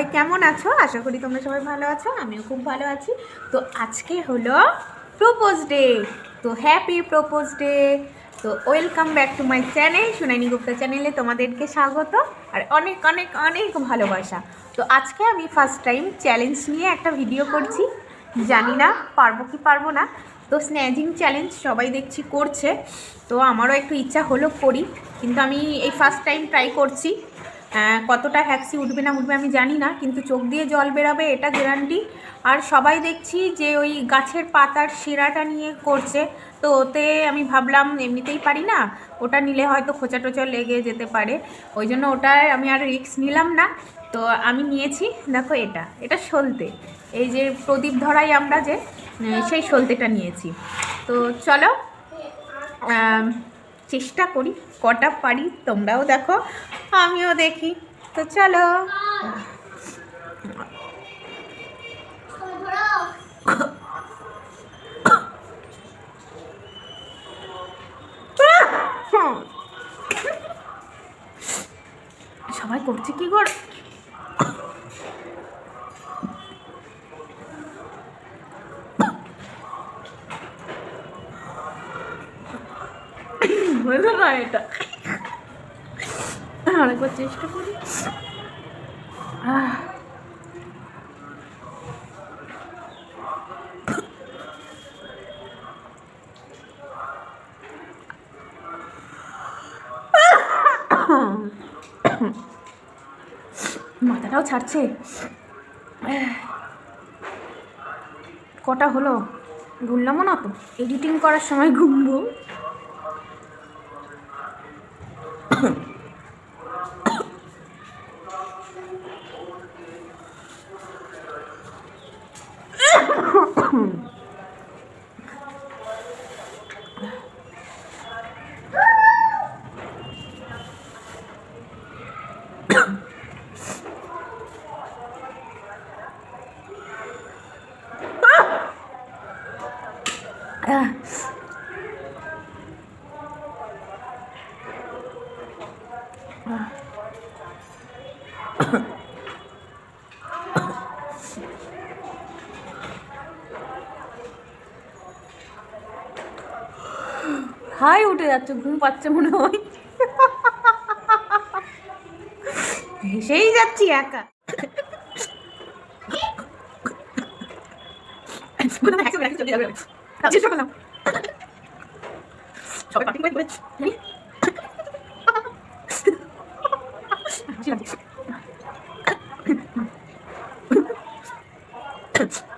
সবাই কেমন আছো? আশা করি তোমরা সবাই ভালো আছো, আমিও খুব ভালো আছি। তো আজকে হলো প্রপোজ ডে, তো হ্যাপি প্রপোজ ডে। তো welcome back to my channel, Sunaini Gupta চ্যানেলে তোমাদেরকে স্বাগত আর অনেক অনেক অনেক ভালোবাসা। তো আজকে আমি ফার্স্ট টাইম চ্যালেঞ্জ নিয়ে একটা ভিডিও করছি, জানি না পারবো কি পারবো না। তো স্ন্যাচিং চ্যালেঞ্জ সবাই দেখছি করছে, তো আমারও একটু ইচ্ছা হলো করি, কিন্তু আমি এই ফার্স্ট টাইম ট্রাই করছি। কতটা হ্যাক্সি উঠবে না উঠবে আমি জানি না, কিন্তু চোখ দিয়ে জল বেরাবে এটা গ্যারান্টি। আর সবাই দেখছি যে ওই গাছের পাতার শিরাটা নিয়ে করছে, তো ওতে আমি ভাবলাম এমনিতেই পারি না, ওটা নিলে হয়তো খোঁচা টোচা লেগে যেতে পারে, ওই জন্য ওটার আমি আর রিস্ক নিলাম না। তো আমি নিয়েছি, দেখো এটা এটা সলতে, এই যে প্রদীপ ধরাই আমরা যে সেই সলতেটা নিয়েছি। তো চলো চেষ্টা করি, কটা পারি তোমরাও দেখো আমিও দেখি। তো চলো। সবাই করছে কি কর, হলো না এটা, আরেকবার চেষ্টা করি। মাথাটাও ছাড়ছে। কটা হলো ঘুরলামও না তো, এডিটিং করার সময় ঘুমবো। হাই উঠে যাচ্ছে, ঘুম পাচ্ছে মনে হয়, হেসেই যাচ্ছি একা। সবাই পার্টি করে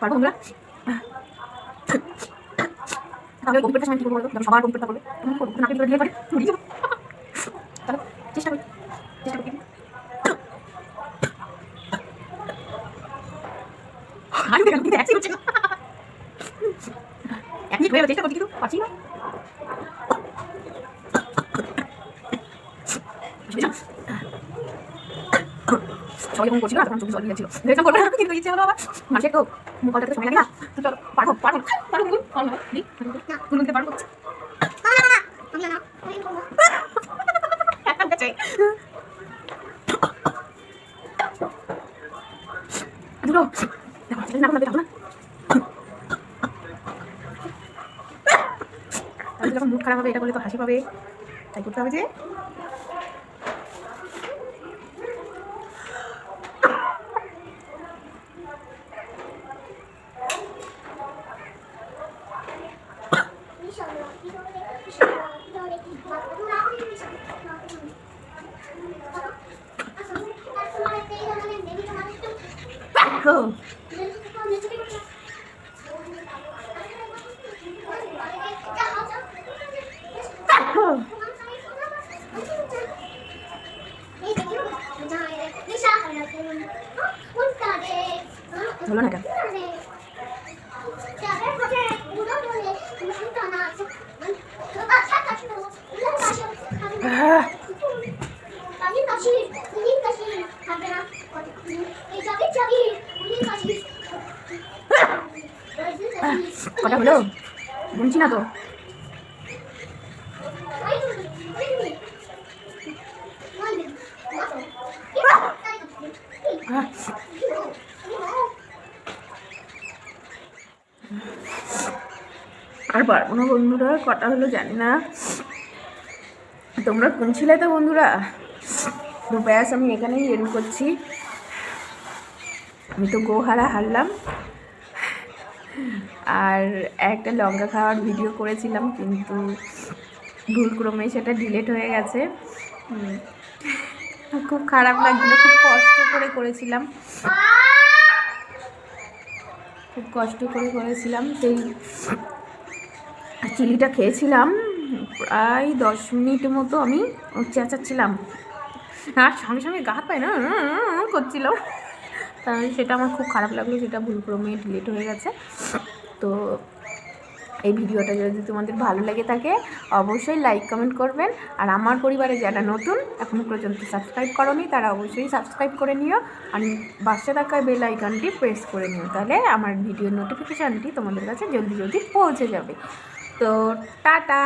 পারবো আমরা, তাহলে কম্পিউটার সময় কি করবো, সবার কম্পিউটার করবে, এমন করবো নাকি ধরে পারে ঘুরিয়ে যাবো। তাহলে চেষ্টা করি, চেষ্টা করি। আর কিন্তু একই হচ্ছে না, একই হয়ে চেষ্টা করছি কিন্তু পাচ্ছি না। সবাই যখন করছিল তখন চোখ জল গিয়েছিল, ভেবেছিলাম করবো না, কিন্তু ইচ্ছে হলো আবার, মানুষের তো মুখটা সময় লাগে না। তো চলো, পারবো পারবো পারবো গুনতে পারবো। দুটো দেখো না দেখো না, যখন মুড খারাপ হবে এটা করলে তো হাসি পাবে, তাই করতে হবে যে হলো না কেন? কটা হলো গুনছি না তো। আর পারবো না বন্ধুরা, কটা হলো জানি না, তোমরা কোন ছিলে তো বন্ধুরা। তো ব্যাস আমি এখানেই এন্ড করছি। আমি তো গোহারা হারলাম, আর একটা লঙ্কা খাওয়ার ভিডিও করেছিলাম কিন্তু ভুলক্রমে সেটা ডিলিট হয়ে গেছে। খুব খারাপ লাগছিল, খুব কষ্ট করে করেছিলাম, খুব কষ্ট করে করেছিলাম। সেই চিলিটা খেয়েছিলাম প্রায় 10 মিনিট মতো, আমি চেঁচাচ্ছিলাম আর সঙ্গে সঙ্গে গা পায় না করছিলাম, তাহলে সেটা আমার খুব খারাপ লাগলো, সেটা ভুলক্রমে ডিলিট হয়ে গেছে। তো এই ভিডিওটা যদি তোমাদের ভালো লেগে থাকে অবশ্যই লাইক কমেন্ট করবেন, আর আমার পরিবারে যারা নতুন এখনও পর্যন্ত সাবস্ক্রাইব করোনি তারা অবশ্যই সাবস্ক্রাইব করে নিও, আর পাশে থাকা বেল আইকনটি প্রেস করে নিও, তাহলে আমার ভিডিওর নোটিফিকেশানটি তোমাদের কাছে জলদি জলদি পৌঁছে যাবে। তো টাটা।